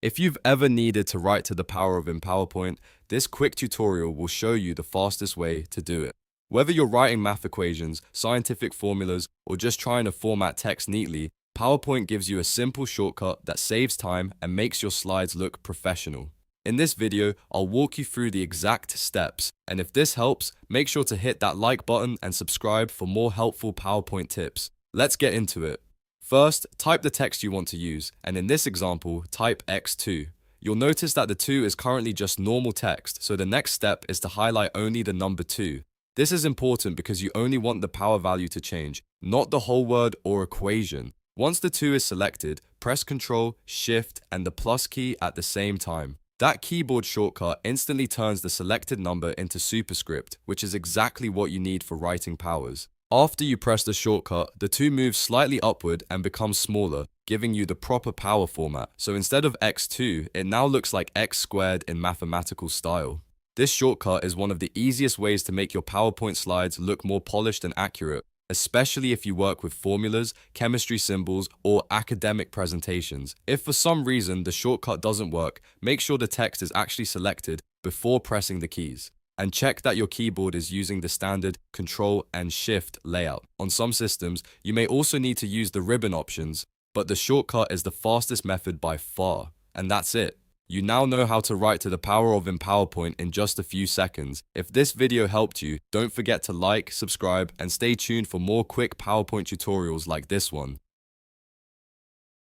If you've ever needed to write to the power of in PowerPoint, this quick tutorial will show you the fastest way to do it. Whether you're writing math equations, scientific formulas, or just trying to format text neatly, PowerPoint gives you a simple shortcut that saves time and makes your slides look professional. In this video, I'll walk you through the exact steps, and if this helps, make sure to hit that like button and subscribe for more helpful PowerPoint tips. Let's get into it. First, type the text you want to use, and in this example, type X2. You'll notice that the 2 is currently just normal text, so the next step is to highlight only the number 2. This is important because you only want the power value to change, not the whole word or equation. Once the 2 is selected, press Ctrl, Shift, and the plus key at the same time. That keyboard shortcut instantly turns the selected number into Superscript, which is exactly what you need for writing powers. After you press the shortcut, the 2 moves slightly upward and becomes smaller, giving you the proper power format. So instead of X2, it now looks like X squared in mathematical style. This shortcut is one of the easiest ways to make your PowerPoint slides look more polished and accurate, especially if you work with formulas, chemistry symbols, or academic presentations. If for some reason the shortcut doesn't work, make sure the text is actually selected before pressing the keys. And check that your keyboard is using the standard Ctrl and Shift layout. On some systems, you may also need to use the ribbon options, but the shortcut is the fastest method by far. And that's it. You now know how to write to the power of in PowerPoint in just a few seconds. If this video helped you, don't forget to like, subscribe, and stay tuned for more quick PowerPoint tutorials like this one.